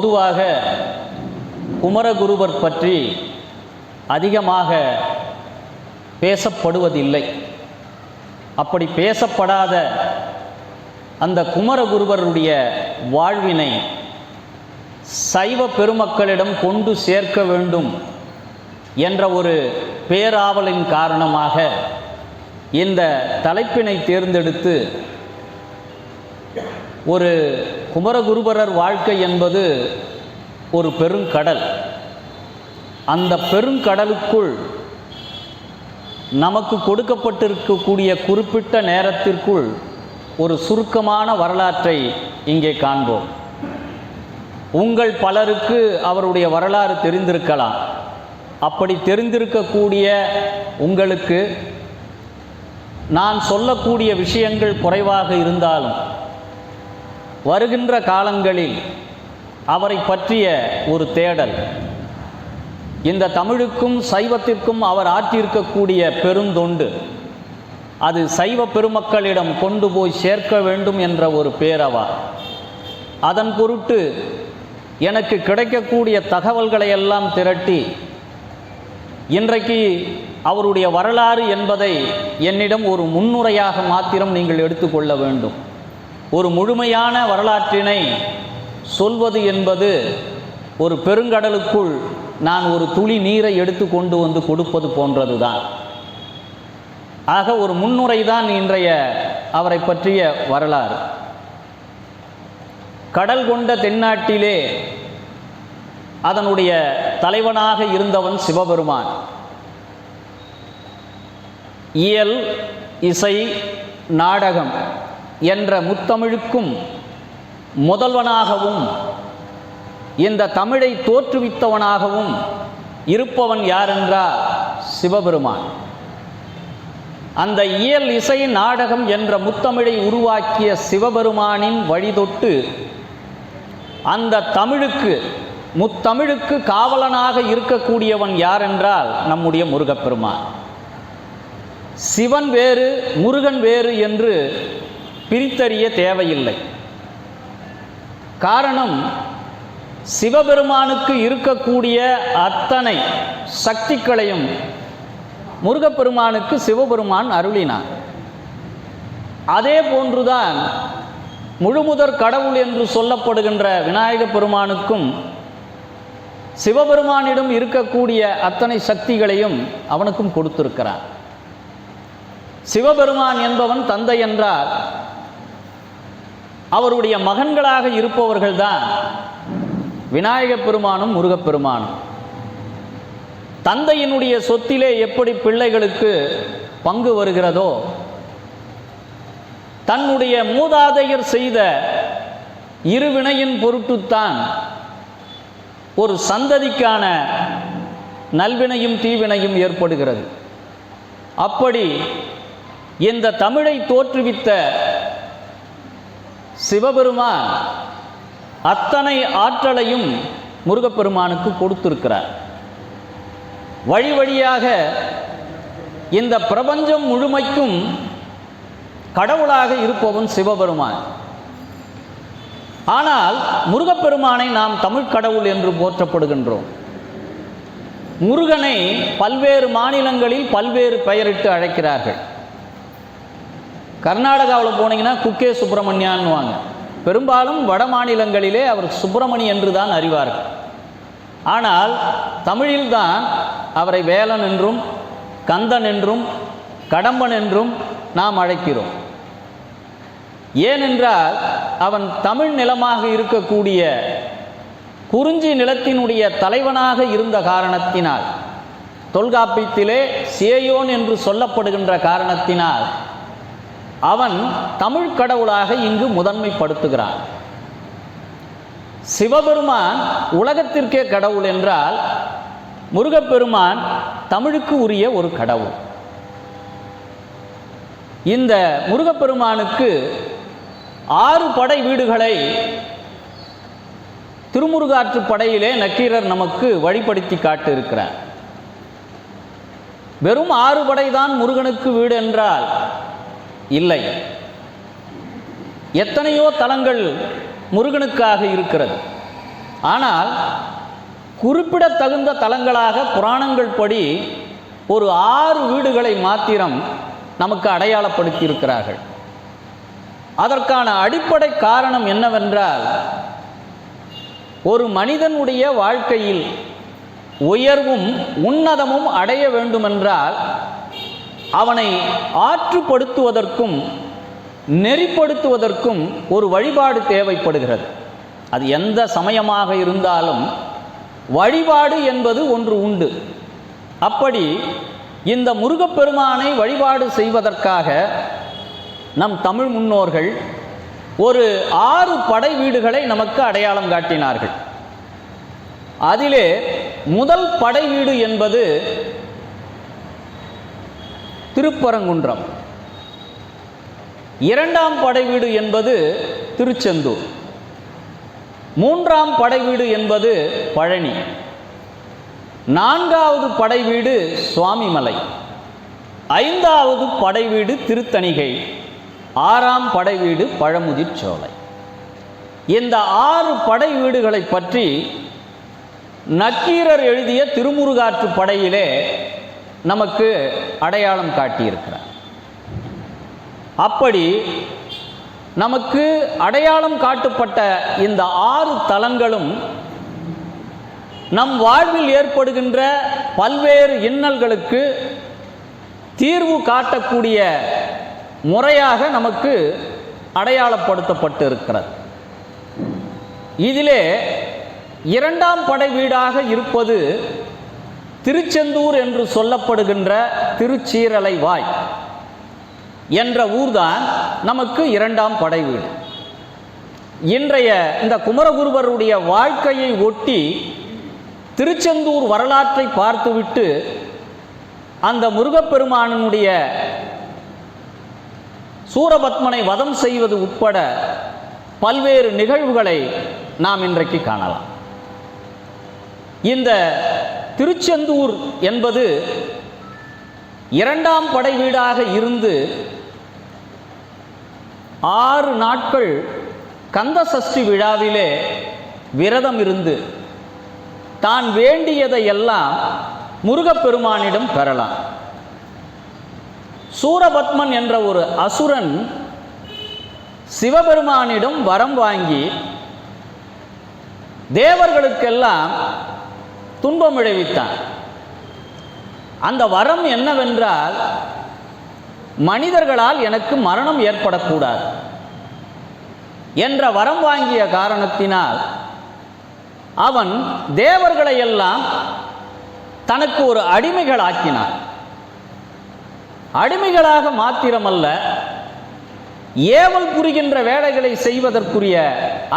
பொதுவாக குமரகுருவர் பற்றி அதிகமாக பேசப்படுவதில்லை. அப்படி பேசப்படாத அந்த குமரகுருவருடைய வாழ்வினை சைவ பெருமக்களிடம் கொண்டு சேர்க்க வேண்டும் என்ற ஒரு பேராவலின் காரணமாக இந்த தலைப்பினை தேர்ந்தெடுத்து, ஒரு குமரகுருபரர் வாழ்க்கை என்பது ஒரு பெருங்கடல். அந்த பெருங்கடலுக்குள் நமக்கு கொடுக்கப்பட்டிருக்கக்கூடிய குறிப்பிட்ட நேரத்திற்குள் ஒரு சுருக்கமான வரலாற்றை இங்கே காண்போம். உங்கள் பலருக்கு அவருடைய வரலாறு தெரிந்திருக்கலாம். அப்படி தெரிந்திருக்கக்கூடிய உங்களுக்கு நான் சொல்லக்கூடிய விஷயங்கள் குறைவாக இருந்தாலும் வருகின்ற காலங்களில் அவரை பற்றிய ஒரு தேடல், இந்த தமிழுக்கும் சைவத்திற்கும் அவர் ஆற்றியிருக்கக்கூடிய பெருந்தொண்டு, அது சைவ பெருமக்களிடம் கொண்டு போய் சேர்க்க வேண்டும் என்ற ஒரு பேரவா, அதன் பொருட்டு எனக்கு கிடைக்கக்கூடிய தகவல்களை எல்லாம் திரட்டி இன்றைக்கு அவருடைய வரலாறு என்பதை என்னிடம் ஒரு முன்னுரையாக மாத்திரம் நீங்கள் எடுத்துக்கொள்ள வேண்டும். ஒரு முழுமையான வரலாற்றினை சொல்வது என்பது ஒரு பெருங்கடலுக்குள் நான் ஒரு துளி நீரை எடுத்து கொண்டு வந்து கொடுப்பது போன்றது தான். ஆக ஒரு முன்னுரை தான் இன்றைய அவரை பற்றிய வரலாறு. கடல் கொண்ட தென்னாட்டிலே அதனுடைய தலைவனாக இருந்தவன் சிவபெருமான். இயல், இசை, நாடகம் என்ற முத்தமிழுக்கும் முதல்வனாகவும் இந்த தமிழை தோற்றுவித்தவனாகவும் இருப்பவன் யாரென்றால் சிவபெருமான். அந்த இயல், இசை, நாடகம் என்ற முத்தமிழை உருவாக்கிய சிவபெருமானின் வழிதொட்டு அந்த தமிழுக்கு, முத்தமிழுக்கு காவலனாக இருக்கக்கூடியவன் யாரென்றால் நம்முடைய முருகப்பெருமான். சிவன் வேறு முருகன் வேறு என்று பிரித்தறிய தேவையில்லை. காரணம், சிவபெருமானுக்கு இருக்கக்கூடிய அத்தனை சக்திகளையும் முருகப்பெருமானுக்கு சிவபெருமான் அருளினார். அதே போன்றுதான் முழுமுதற் கடவுள் என்று சொல்லப்படுகின்ற விநாயக பெருமானுக்கும் சிவபெருமானிடம் இருக்கக்கூடிய அத்தனை சக்திகளையும் அவனுக்கும் கொடுத்திருக்கிறார். சிவபெருமான் என்பவன் தந்தை என்றால் அவருடைய மகன்களாக இருப்பவர்கள்தான் விநாயக பெருமானும் முருகப்பெருமானும். தந்தையினுடைய சொத்திலே எப்படி பிள்ளைகளுக்கு பங்கு வருகிறதோ, தன்னுடைய மூதாதையர் செய்த இருவினையின் பொருட்டுத்தான் ஒரு சந்ததிக்கான நல்வினையும் தீவினையும் ஏற்படுகிறது. அப்படி இந்த தமிழை தோற்றுவித்த சிவபெருமான் அத்தனை ஆற்றலையும் முருகப்பெருமானுக்கு கொடுத்திருக்கிறார். வழி வழியாக இந்த பிரபஞ்சம் முழுமைக்கும் கடவுளாக இருப்பவன் சிவபெருமான். ஆனால் முருகப்பெருமானை நாம் தமிழ் கடவுள் என்று போற்றப்படுகின்றோம். முருகனை பல்வேறு மாநிலங்களில் பல்வேறு பெயரிட்டு அழைக்கிறார்கள். கர்நாடகாவில் போனீங்கன்னா குக்கே சுப்பிரமணியான்னுவாங்க. பெரும்பாலும் வட மாநிலங்களிலே அவர் சுப்பிரமணி என்று தான் அறிவார்கள். ஆனால் தமிழில்தான் அவரை வேலன் என்றும் கந்தன் என்றும் கடம்பன் என்றும் நாம் அழைக்கிறோம். ஏனென்றால் அவன் தமிழ் நிலமாக இருக்கக்கூடிய குறிஞ்சி நிலத்தினுடைய தலைவனாக இருந்த காரணத்தினால், தொல்காப்பியத்திலே சேயோன் என்று சொல்லப்படுகின்ற காரணத்தினால் அவன் தமிழ் கடவுளாக இங்கு முதன்மைப்படுத்துகிறான். சிவபெருமான் உலகத்திற்கே கடவுள் என்றால் முருகப்பெருமான் தமிழுக்கு உரிய ஒரு கடவுள். இந்த முருகப்பெருமானுக்கு 6 படை வீடுகளை திருமுருகாற்று படையிலே நக்கீரர் நமக்கு வழிபடுத்தி காட்டியிருக்கிறார். வெறும் 6 படைதான் முருகனுக்கு வீடு என்றால் இல்லை. எத்தனையோ தலங்கள் முருகனுக்காக இருக்கிறது. ஆனால் குறிப்பிடத்தகுந்த தலங்களாக புராணங்கள் படி ஒரு 6 வீடுகளை மாத்திரம் நமக்கு அடையாளப்படுத்தி இருக்கிறார்கள். அதற்கான அடிப்படை காரணம் என்னவென்றால், ஒரு மனிதனுடைய வாழ்க்கையில் உயர்வும் உன்னதமும் அடைய வேண்டுமென்றால் அவனை ஆற்றுப்படுத்துவதற்கும் நெறிப்படுத்துவதற்கும் ஒரு வழிபாடு தேவைப்படுகிறது. அது எந்த சமயமாக இருந்தாலும் வழிபாடு என்பது ஒன்று உண்டு. அப்படி இந்த முருகப்பெருமானை வழிபாடு செய்வதற்காக நம் தமிழ் முன்னோர்கள் ஒரு 6 படை வீடுகளை நமக்கு அடையாளம் காட்டினார்கள். அதிலே முதல் படை வீடு என்பது திருப்பரங்குன்றம், 2ஆம் படை வீடு என்பது திருச்செந்தூர், 3ஆம் படை வீடு என்பது பழனி, 4வது படை வீடு சுவாமிமலை, 5வது படை வீடு திருத்தணிகை, 6ஆம் படை வீடு பழமுதிர்ச்சோலை. இந்த 6 படை வீடுகளை பற்றி நக்கீரர் எழுதிய திருமுருகாற்று படையிலே நமக்கு அடையாளம் காட்டியிருக்கிறார். அப்படி நமக்கு அடையாளம் காட்டப்பட்ட இந்த 6 தலங்களும் நம் வாழ்வில் ஏற்படுகின்ற பல்வேறு இன்னல்களுக்கு தீர்வு காட்டக்கூடிய முறையாக நமக்கு அடையாளப்படுத்தப்பட்டு இருக்கிறது. இதிலே 2ஆம் படை வீடாக இருப்பது திருச்செந்தூர் என்று சொல்லப்படுகின்ற திருச்சீரலை வாய் என்ற ஊர்தான் நமக்கு 2ஆம் படை வீடு. இன்றைய இந்த குமரகுருவருடைய வாழ்க்கையை ஒட்டி திருச்செந்தூர் வரலாற்றை பார்த்துவிட்டு அந்த முருகப்பெருமானுடைய சூரபத்மனை வதம் செய்வது உட்பட பல்வேறு நிகழ்வுகளை நாம் இன்றைக்கு காணலாம். இந்த திருச்செந்தூர் என்பது 2ஆம் படை வீடாக இருந்து 6 நாட்கள் கந்த சஷ்டி விழாவிலே விரதம் இருந்து தான் வேண்டியதை எல்லாம் முருகப்பெருமானிடம் பெறலாம். சூரபத்மன் என்ற ஒரு அசுரன் சிவபெருமானிடம் வரம் வாங்கி தேவர்களுக்கெல்லாம் துன்பம் விளைவித்தான். அந்த வரம் என்னவென்றால், மனிதர்களால் எனக்கு மரணம் ஏற்படக்கூடாது என்ற வரம் வாங்கிய காரணத்தினால் அவன் தேவர்களை எல்லாம் தனக்கு ஒரு அடிமைகளாக்கினான். அடிமைகளாக மாத்திரமல்ல, ஏவல் புரிகின்ற வேலைகளை செய்வதற்குரிய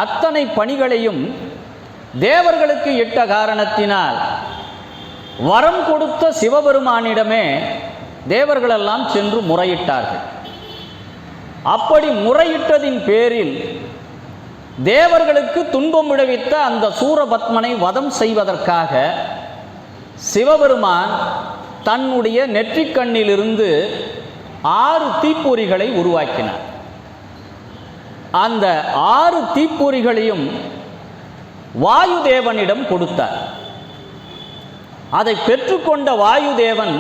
அத்தனை பணிகளையும் தேவர்களுக்கு இட்ட காரணத்தினால் வரம் கொடுத்த சிவபெருமானிடமே தேவர்களெல்லாம் சென்று முறையிட்டார்கள். அப்படி முறையிட்டதின் பேரில் தேவர்களுக்கு துன்பம் விளைவித்த அந்த சூரபத்மனை வதம் செய்வதற்காக சிவபெருமான் தன்னுடைய நெற்றிக்கண்ணிலிருந்து 6 தீப்பொறிகளை உருவாக்கினார். அந்த 6 தீப்பொறிகளையும் வாயுதேவனிடம் கொடுத்தார். அதை பெற்றுக்கொண்ட வாயுதேவன்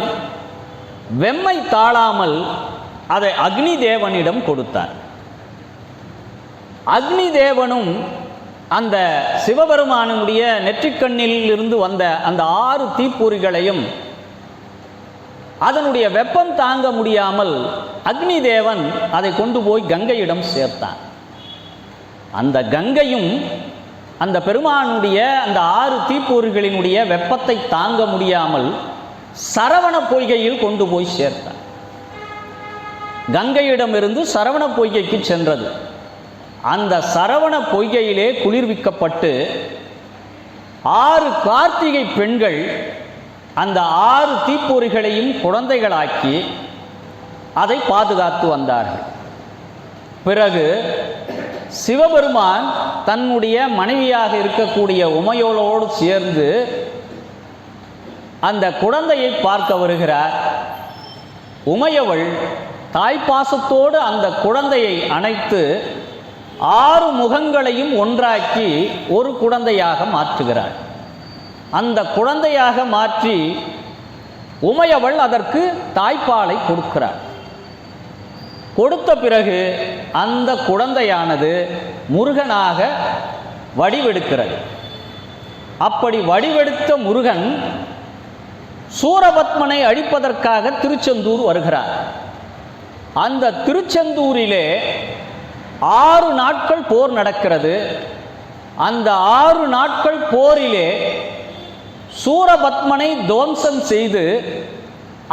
வெம்மை தாழாமல் அதை அக்னி தேவனிடம் கொடுத்தார். அக்னி தேவனும் அந்த சிவபெருமானுடைய நெற்றிக்கண்ணில் இருந்து வந்த அந்த 6 தீப்பொறிகளையும் அதனுடைய வெப்பம் தாங்க முடியாமல் அக்னி தேவன் அதை கொண்டு போய் கங்கையிடம் சேர்த்தான். அந்த கங்கையும் அந்த பெருமானுடைய அந்த 6 தீப்பொறிகளினுடைய வெப்பத்தை தாங்க முடியாமல் சரவண பொய்கையில் கொண்டு போய் சேர்த்தார். கங்கையிடமிருந்து சரவண பொய்கைக்கு சென்றது. அந்த சரவண பொய்கையிலே குளிர்விக்கப்பட்டு 6 கார்த்திகை பெண்கள் அந்த 6 தீப்பொறிகளையும் குழந்தைகளாக்கி அதை பாதுகாத்து வந்தார்கள். பிறகு சிவபெருமான் தன்னுடைய மனைவியாக இருக்கக்கூடிய உமையோளோடு சேர்ந்து அந்த குழந்தையை பார்க்க வருகிறார். உமையவள் தாய்ப்பாசத்தோடு அந்த குழந்தையை அணைத்து 6 முகங்களையும் ஒன்றாக்கி ஒரு குழந்தையாக மாற்றுகிறாள். அந்த குழந்தையாக மாற்றி உமையவள் அதற்கு தாய்ப்பாலை கொடுக்கிறாள். கொடுத்த பிறகு அந்த குழந்தையானது முருகனாக வடிவெடுக்கிறது. அப்படி வடிவெடுத்த முருகன் சூரபத்மனை அழிப்பதற்காக திருச்செந்தூர் வருகிறார். அந்த திருச்செந்தூரிலே 6 நாட்கள் போர் நடக்கிறது. அந்த 6 நாட்கள் போரிலே சூரபத்மனை துவம்சம் செய்து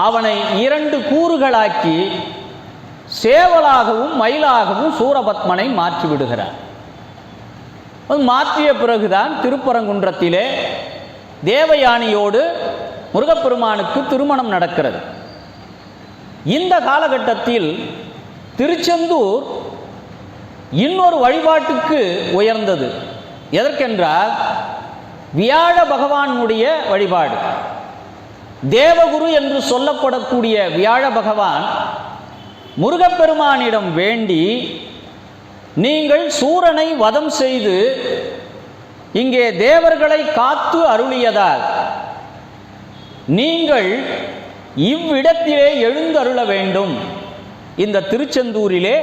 அவனை 2 கூறுகளாக்கி சேவலாகவும் மயிலாகவும் சூரபத்மனை மாற்றிவிடுகிறார். மாற்றிய பிறகுதான் திருப்பரங்குன்றத்திலே தேவயானியோடு முருகப்பெருமானுக்கு திருமணம் நடக்கிறது. இந்த காலகட்டத்தில் திருச்செந்தூர் இன்னொரு வழிபாட்டுக்கு உயர்ந்தது. எதற்கென்றால் வியாழ பகவானுடைய வழிபாடு. தேவகுரு என்று சொல்லப்படக்கூடிய வியாழ பகவான் முருகப்பெருமானிடம் வேண்டி, நீங்கள் சூரனை வதம் செய்து இங்கே தேவர்களை காத்து அருளியதால் நீங்கள் இவ்விடத்திலே எழுந்தருள வேண்டும், இந்த திருச்செந்தூரிலே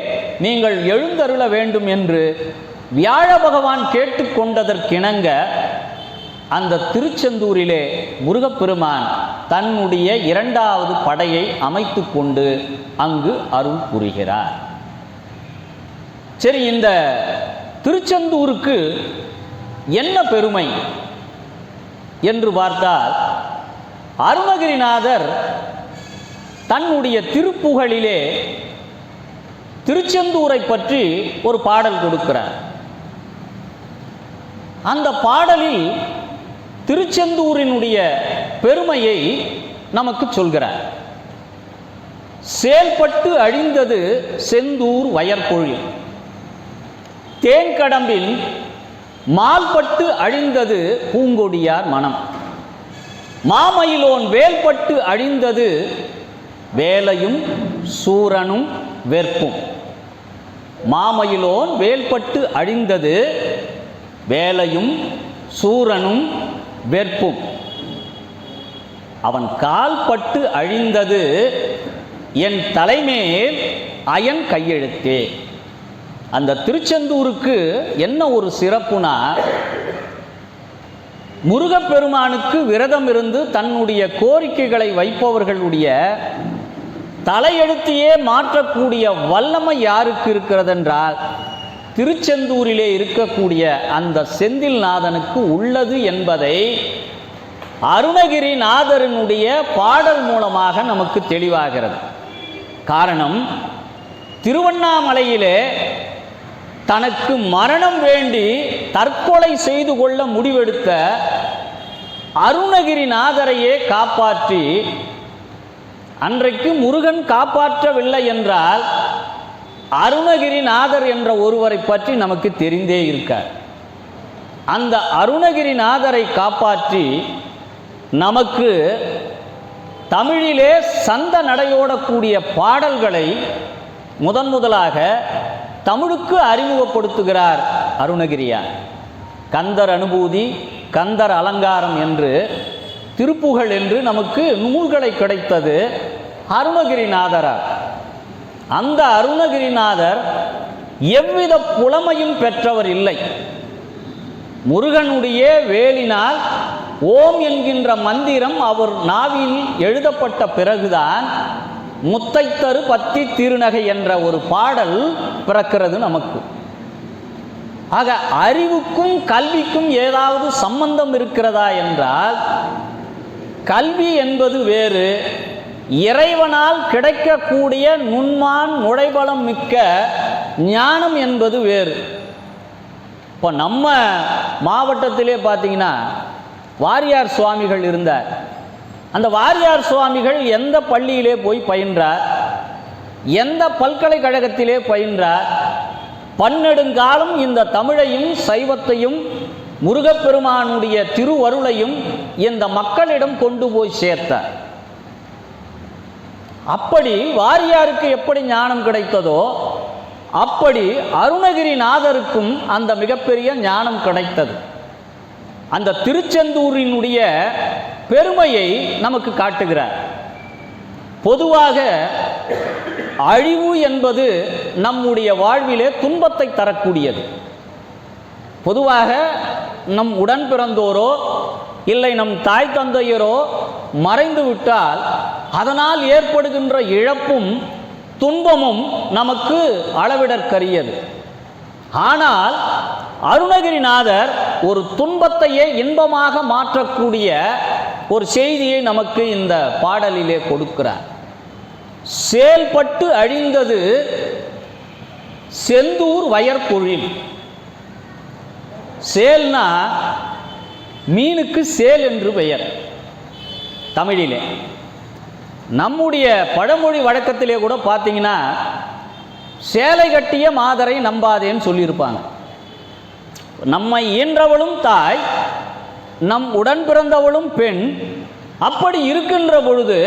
நீங்கள் எழுந்தருள வேண்டும் என்று வியாழ பகவான் கேட்டுக்கொண்டதற்கிணங்க அந்த திருச்செந்தூரிலே முருகப்பெருமான் தன்னுடைய 2வது படையை அமைத்து கொண்டு அங்கு அருள் புரிகிறார். சரி, இந்த திருச்செந்தூருக்கு என்ன பெருமை என்று பார்த்தால், அருணகிரிநாதர் தன்னுடைய திருப்புகழிலே திருச்செந்தூரை பற்றி ஒரு பாடல் கொடுக்கிறார். அந்த பாடலில் திருச்செந்தூரினுடைய பெருமையை நமக்கு சொல்கிறார். செயல்பட்டு அழிந்தது செந்தூர் வயற்பொழில், தேன்கடம்பில் மால்பட்டு அழிந்தது பூங்கொடியார் மனம், மாமயிலோன் வேல்பட்டு அழிந்தது வேலையும் சூரனும் வெற்பும். மாமயிலோன் வேல்பட்டு அழிந்தது வேலையும் சூரனும் வெற்பும். அவன் கால்பட்டு அழிந்தது என் தலைமேல் அயன் கையெழுத்தே. அந்த திருச்செந்தூருக்கு என்ன ஒரு சிறப்புனா, முருகப்பெருமானுக்கு விரதம் இருந்து தன்னுடைய கோரிக்கைகளை வைப்பவர்களுடைய தலையெழுத்தையே மாற்றக்கூடிய வல்லமை யாருக்கு இருக்கிறது என்றால் திருச்செந்தூரிலே இருக்கக்கூடிய அந்த செந்தில்நாதனுக்கு உள்ளது என்பதை அருணகிரிநாதரினுடைய பாடல் மூலமாக நமக்கு தெளிவாகிறது. காரணம், திருவண்ணாமலையிலே தனக்கு மரணம் வேண்டி தற்கொலை செய்து கொள்ள முடிவெடுத்த அருணகிரிநாதரையே காப்பாற்றி, அன்றைக்கு முருகன் காப்பாற்றவில்லை என்றால் அருணகிரிநாதர் என்ற ஒருவரை பற்றி நமக்கு தெரிந்தே இருக்கார். அந்த அருணகிரிநாதரை காப்பாற்றி நமக்கு தமிழிலே சந்த நடையோடக்கூடிய பாடல்களை முதலாக தமிழுக்கு அறிமுகப்படுத்துகிறார் அருணகிரியார். கந்தர் அனுபூதி, கந்தர் அலங்காரம் என்று திருப்புகழ் என்று நமக்கு நூல்களை கிடைத்தது அருணகிரிநாதரார். அந்த அருணகிரிநாதர் எவ்வித புலமையும் பெற்றவர் இல்லை. முருகனுடைய வேலினால் ஓம் என்கின்ற மந்திரம் அவர் நாவில் எழுதப்பட்ட பிறகுதான் முத்தைத்தரு பத்தி திருநகை என்ற ஒரு பாடல் பிறக்கிறது நமக்கு. ஆக அறிவுக்கும் கல்விக்கும் ஏதாவது சம்பந்தம் இருக்கிறதா என்றால், கல்வி என்பது வேறு, இறைவனால் கிடைக்கக்கூடிய நுண்மான் நுழைபலம் மிக்க ஞானம் என்பது வேறு. இப்போ நம்ம மாவட்டத்திலே பார்த்தீங்கன்னா வாரியார் சுவாமிகள் இருந்தார். அந்த வாரியார் சுவாமிகள் எந்த பள்ளியிலே போய் பயின்றார், எந்த பல்கலைக்கழகத்திலே பயின்றார், பன்னெடுங்காலம் இந்த தமிழையும் சைவத்தையும் முருகப்பெருமானுடைய திருவருளையும் இந்த மக்களிடம் கொண்டு போய் சேர்த்தார். அப்படி வாரியாருக்கு எப்படி ஞானம் கிடைத்ததோ அப்படி அருணகிரிநாதருக்கும் அந்த மிகப்பெரிய ஞானம் கிடைத்தது. அந்த திருச்செந்தூரினுடைய பெருமையை நமக்கு காட்டுகிறார். பொதுவாக அழிவு என்பது நம்முடைய வாழ்விலே துன்பத்தை தரக்கூடியது. பொதுவாக நம் உடன் பிறந்தோரோ இல்லை நம் தாய் தந்தையரோ மறைந்து விட்டால் அதனால் ஏற்படுகின்ற இழப்பும் துன்பமும் நமக்கு அளவிடற்கரியது. ஆனால் அருணகிரிநாதர் ஒரு துன்பத்தையே இன்பமாக மாற்றக்கூடிய ஒரு செய்தியை நமக்கு இந்த பாடலிலே கொடுக்கிறார். செயல்பட்டு அழிந்தது செந்தூர் வயற்பொழில். சேல்னா மீனுக்கு சேல் என்று பெயர் தமிழிலே. நம்முடைய பழமொழி வழக்கத்திலே கூட பார்த்தீங்கன்னா சேலை கட்டிய மாதரை நம்பாதேன்னு சொல்லியிருப்பாங்க. நம்மை ஈன்றவளும் தாய், நம் உடன் பிறந்தவளும் பெண். அப்படி இருக்கின்ற பொழுது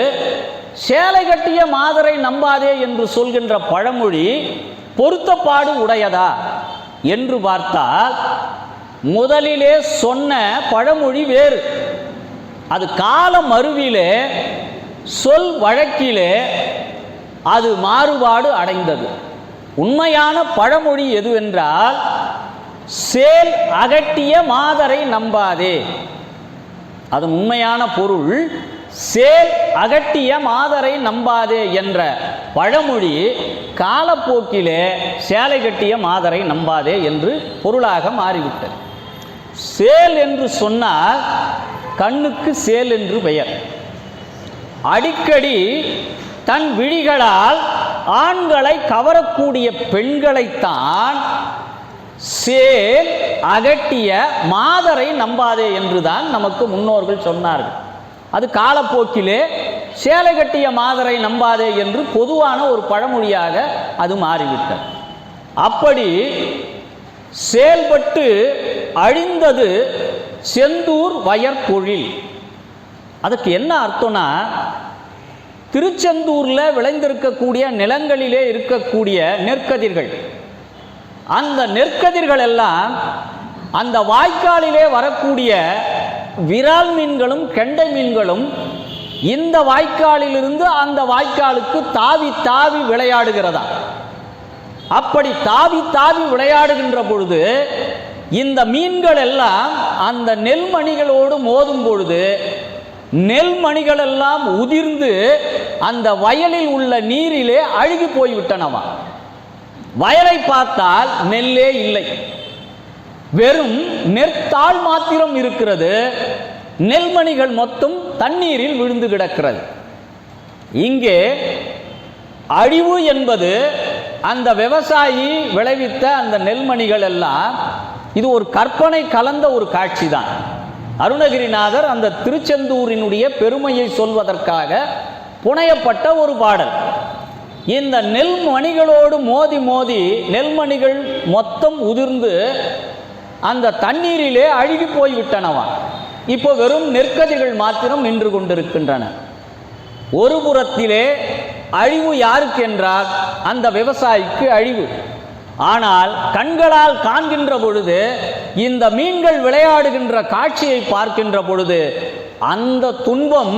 சேலை கட்டிய மாதரை நம்பாதே என்று சொல்கின்ற பழமொழி பொருத்தப்பாடு உடையதா என்று பார்த்தால் முதலிலே சொன்ன பழமொழி வேறு. அது கால மருவிலே சொல் வழக்கிலே அது மாறுபாடு அடைந்தது. உண்மையான பழமொழி எதுவென்றால் சேல் அகட்டிய மாதரை நம்பாதே. அதன் உண்மையான பொருள் சேல் அகட்டிய மாதரை நம்பாதே என்ற பழமொழி காலப்போக்கிலே சேலை கட்டிய மாதரை நம்பாதே என்று பொருளாக மாறிவிட்டது. சேல் என்று சொன்னால் கண்ணுக்கு சேல் என்று பெயர். அடிக்கடி தன் விழிகளால் ஆண்களை கவரக்கூடிய பெண்களைத்தான் சேல் அகட்டிய மாதரை நம்பாதே என்றுதான் நமக்கு முன்னோர்கள் சொன்னார்கள். அது காலப்போக்கிலே சேலை கட்டிய மாதரை நம்பாதே என்று பொதுவான ஒரு பழமொழியாக அது மாறிவிட்டது. அப்படி செயல்பட்டு அழிந்தது செந்தூர் வயற்பொழில். அதுக்கு என்ன அர்த்தம்னா, திருச்செந்தூரில் விளைந்திருக்கக்கூடிய நிலங்களிலே இருக்கக்கூடிய நெற்கதிர்கள், அந்த நெற்கதிர்கள் எல்லாம் அந்த வாய்க்காலிலே வரக்கூடிய விரால் மீன்களும் கெண்டை மீன்களும் இந்த வாய்க்காலிலிருந்து அந்த வாய்க்காலுக்கு தாவி தாவி விளையாடுகிறதா. அப்படி தாவி தாவி விளையாடுகின்ற பொழுது இந்த மீன்கள் எல்லாம் அந்த நெல்மணிகளோடு மோதும் பொழுது நெல்மணிகள் எல்லாம் உதிர்ந்து அந்த வயலில் உள்ள நீரிலே அழுகி போய்விட்டனவா. வயலை பார்த்தால் நெல்லே இல்லை, வெறும் நெற்தாள் மாத்திரம் இருக்கிறது. நெல்மணிகள் மொத்தம் தண்ணீரில் விழுந்து கிடக்கிறது. இங்கே அழிவு என்பது அந்த விவசாயி விளைவித்த அந்த நெல்மணிகள் எல்லாம் இது ஒரு கற்பனை கலந்த ஒரு காட்சி தான். அருணகிரிநாதர் அந்த திருச்செந்தூரினுடைய பெருமையை சொல்வதற்காக புனையப்பட்ட ஒரு பாடல். இந்த நெல்மணிகளோடு மோதி மோதி நெல்மணிகள் மொத்தம் உதிர்ந்து அந்த தண்ணீரிலே அழுகி போய்விட்டனவா. இப்போ வெறும் நெற்கதிர்கள் மாத்திரம் நின்று கொண்டிருக்கின்றன. ஒரு புறத்திலே அழிவு யாருக்கு என்றால் அந்த விவசாயிக்கு அழிவு. ஆனால் கண்களால் காண்கின்ற பொழுது இந்த மீன்கள் விளையாடுகின்ற காட்சியை பார்க்கின்ற பொழுது அந்த துன்பம்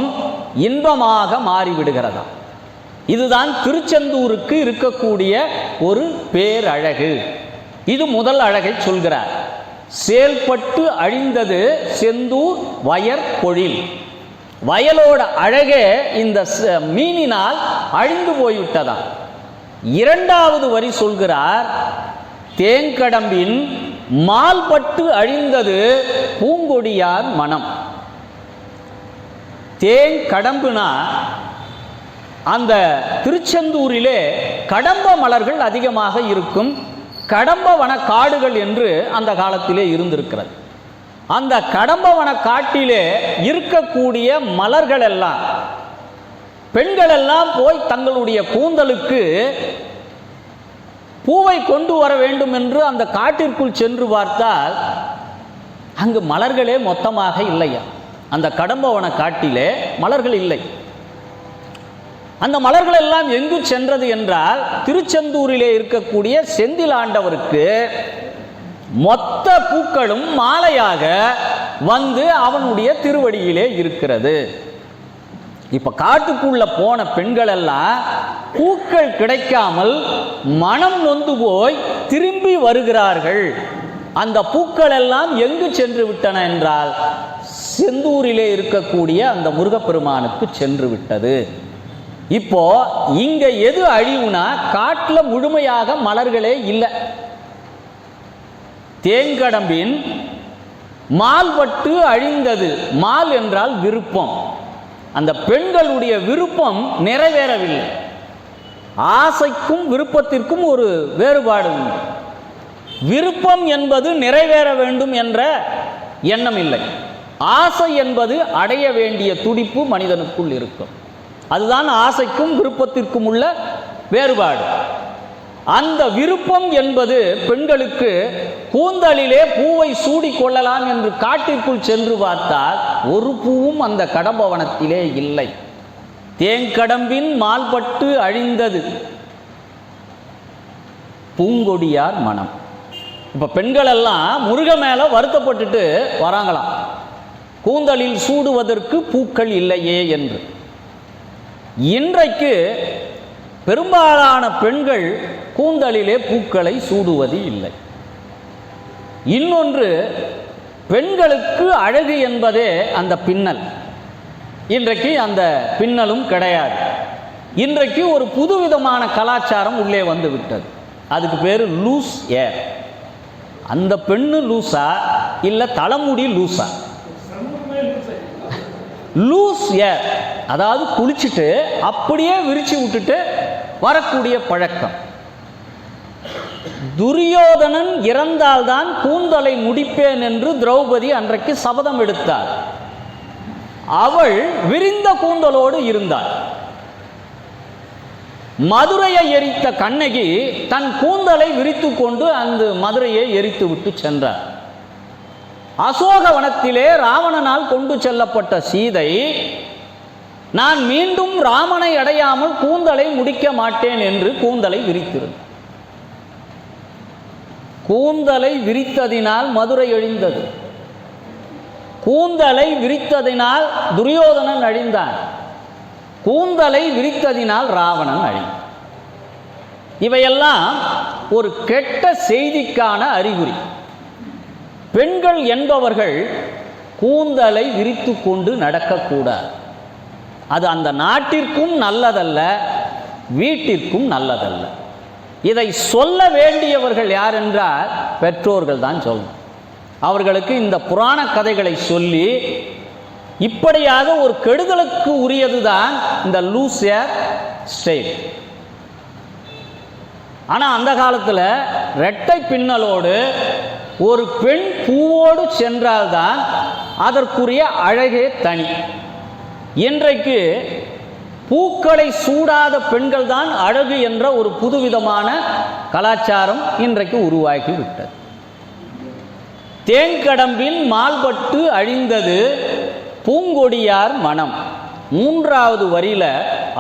இன்பமாக மாறிவிடுகிறதா. இதுதான் திருச்செந்தூருக்கு இருக்கக்கூடிய ஒரு பேரழகு. இது முதல் அழகை சொல்கிறார். செயல்பட்டு அழிந்தது செந்தூர் வயற்பொழில். வயலோட அழகே இந்த மீனினால் அழிந்து போய்விட்டதா. இரண்டாவது வரி சொல்கிறார், தேங்கடம்பின் மால்பட்டு அழிந்தது பூங்கொடியார் மனம். தேங்கடம்புனா அந்த திருச்செந்தூரிலே கடம்ப மலர்கள் அதிகமாக இருக்கும் கடம்பவன காடுகள் என்று அந்த காலத்திலே இருந்திருக்கிறது. அந்த கடம்பவன காட்டிலே இருக்கக்கூடிய மலர்கள் எல்லாம் பெண்கள் எல்லாம் போய் தங்களுடைய கூந்தலுக்கு பூவை கொண்டு வர வேண்டும் என்று அந்த காட்டிற்குள் சென்று பார்த்தால் அங்கு மலர்களே மொத்தமாக இல்லையா. அந்த கடம்பவன காட்டிலே மலர்கள் இல்லை. அந்த மலர்கள் எல்லாம் எங்கு சென்றது என்றால் திருச்செந்தூரிலே இருக்கக்கூடிய செந்தில் ஆண்டவருக்கு மொத்த பூக்களும் மாலையாக வந்து அவனுடைய திருவடியிலே இருக்கிறது. இப்ப காட்டுக்குள்ள போன பெண்கள் எல்லாம் பூக்கள் கிடைக்காமல் மனம் நொந்து போய் திரும்பி வருகிறார்கள். அந்த பூக்கள் எல்லாம் எங்கு சென்று விட்டன என்றால் செந்தூரிலே இருக்கக்கூடிய அந்த முருகப்பெருமானுக்கு சென்று விட்டது. இப்போ இங்க எது அழிவுனா காட்டுல முழுமையாக மலர்களே இல்லை. தேங்கடம்பின் மால்பட்டு அழிந்தது. மால் என்றால் விருப்பம். அந்த பெண்களுடைய விருப்பம் நிறைவேறவில்லை. ஆசைக்கும் விருப்பத்திற்கும் ஒரு வேறுபாடு உண்டு. விருப்பம் என்பது நிறைவேற வேண்டும் என்ற எண்ணம் இல்லை. ஆசை என்பது அடைய வேண்டிய துடிப்பு மனிதனுக்குள் இருக்கும். அதுதான் ஆசைக்கும் விருப்பத்திற்கும் உள்ள வேறுபாடு. அந்த விருப்பம் என்பது பெண்களுக்கு கூந்தலிலே பூவை சூடி கொள்ளலாம் என்று காட்டிற்குள் சென்று பார்த்தால் ஒரு பூவும் அந்த கடம்பவனத்திலே இல்லை. தேங்கடம்பின் மால்பட்டு அழிந்தது பூங்கொடியார் மனம். இப்ப பெண்கள் எல்லாம் முருக மேல வருத்தப்பட்டுட்டு வராங்களாம், கூந்தலில் சூடுவதற்கு பூக்கள் இல்லையே என்று. இன்றைக்கு பெரும்பாலான பெண்கள் கூந்தலிலே பூக்களை சூடுவது இல்லை. இன்னொன்று, பெண்களுக்கு அழகு என்பதே அந்த பின்னல். இன்றைக்கு அந்த பின்னலும் கிடையாது. இன்றைக்கு ஒரு புதுவிதமான கலாச்சாரம் உள்ளே வந்து விட்டது. அதுக்கு பேர் லூஸ் ஏர். அந்த பெண்ணு லூஸா இல்லை தலைமுடி லூஸா? லூஸ் ஏர், அதாவது குளிச்சுட்டு அப்படியே விரிச்சு விட்டுட்டு வரக்கூடிய பழக்கம். துரியோதனன் இறந்தால்தான் கூந்தலை முடிப்பேன் என்று திரௌபதி அன்றைக்கு சபதம் எடுத்தாள். அவள் விரிந்த கூந்தலோடு இருந்தாள். மதுரையை எரித்த கண்ணகி தன் கூந்தலை விரித்து கொண்டு அந்த மதுரையை எரித்து விட்டு சென்றார். அசோகவனத்திலே ராவணனால் கொண்டு செல்லப்பட்ட சீதை, நான் மீண்டும் ராமனை அடையாமல் கூந்தலை முடிக்க மாட்டேன் என்று கூந்தலை விரித்திருந்தார். கூந்தலை விரித்ததினால் மதுரை அழிந்தது. கூந்தலை விரித்ததினால் துரியோதனன் அழிந்தான். கூந்தலை விரித்ததினால் ராவணன் அழிந்தான். இவையெல்லாம் ஒரு கெட்ட செய்திக்கான அறிகுறி. பெண்கள் என்பவர்கள் கூந்தலை விரித்து கொண்டு நடக்கக்கூடாது. அது அந்த நாட்டிற்கும் நல்லதல்ல, வீட்டிற்கும் நல்லதல்ல. இதை சொல்ல வேண்டியவர்கள் யார் என்றால் பெற்றோர்கள் தான் சொல்லணும். அவர்களுக்கு இந்த புராண கதைகளை சொல்லி, இப்படியாக ஒரு கெடுதலுக்கு உரியதுதான் இந்த லூஸ் ஏர் ஸ்டைல். ஆனால் அந்த காலத்தில் இரட்டை பின்னலோடு ஒரு பெண் பூவோடு சென்றால்தான் அதற்குரிய அழகே தனி. இன்றைக்கு பூக்களை சூடாத பெண்கள் தான் அழகு என்ற ஒரு புதுவிதமான கலாச்சாரம் இன்றைக்கு உருவாகி விட்டது. தேங்கடம்பின் மால்பட்டு அழிந்தது பூங்கொடியார் மனம். மூன்றாவது வரியில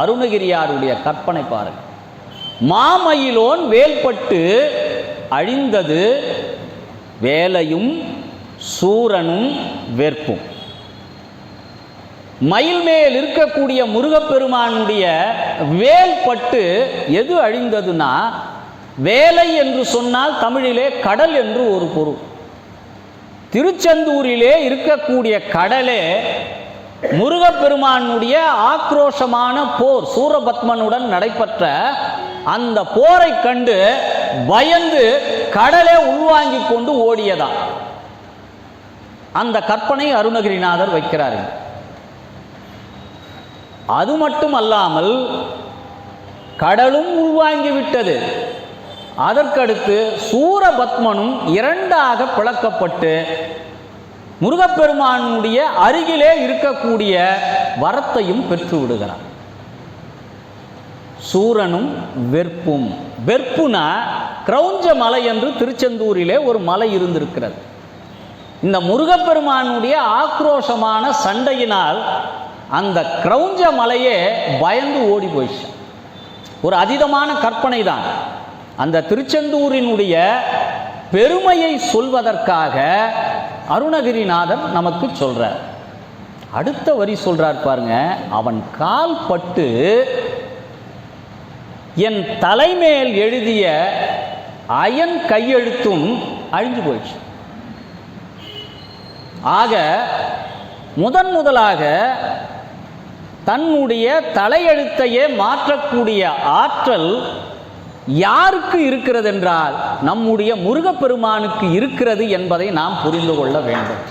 அருணகிரியாருடைய கற்பனை பாருங்கள். மாமயிலோன் வேல்பட்டு அழிந்தது வேலையும் சூரனும் வெற்பும். மயில் மேல் இருக்கக்கூடிய முருகப்பெருமானுடைய வேல்பட்டு எது அழிந்ததுன்னா, வேலை என்று சொன்னால் தமிழிலே கடல் என்று ஒரு பொருள். திருச்செந்தூரிலே இருக்கக்கூடிய கடலே முருகப்பெருமானுடைய ஆக்ரோஷமான போர், சூரபத்மனுடன் நடைபெற்ற அந்த போரை கண்டு பயந்து கடலே உள்வாங்கி கொண்டு ஓடியதான். அந்த கற்பனை அருணகிரிநாதர் வைக்கிறார்கள். அது மட்டுமல்லாமல் கடலும் உள்வாங்கிவிட்டது. அதற்கடுத்து சூரபத்மனும் இரண்டாக பிளக்கப்பட்டு முருகப்பெருமானுடைய அருகிலே இருக்கக்கூடிய வரத்தையும் பெற்று விடுகிறார். சூரனும் வெற்பும். வெற்புனா கிரௌஞ்ச மலை என்று திருச்செந்தூரிலே ஒரு மலை இருந்திருக்கிறது. இந்த முருகப்பெருமானுடைய ஆக்ரோஷமான சண்டையினால் அந்த கிரௌஞ்ச மலையே பயந்து ஓடி போயிடுச்சு. ஒரு அதீதமான கற்பனை தான். அந்த திருச்செந்தூரினுடைய பெருமையை சொல்வதற்காக அருணகிரிநாதர் நமக்கு சொல்றார். அடுத்த வரி சொல்றார் பாருங்க, அவன் கால் பட்டு என் தலைமேல் எழுதிய அயன் கையெழுத்தும் அழிஞ்சு போயிடுச்சு. ஆக முதலாக தன்னுடைய தலையெழுத்தையே மாற்றக்கூடிய ஆற்றல் யாருக்கு இருக்கிறது என்றால் நம்முடைய முருகப்பெருமானுக்கு இருக்கிறது என்பதை நாம் புரிந்து கொள்ள வேண்டும்.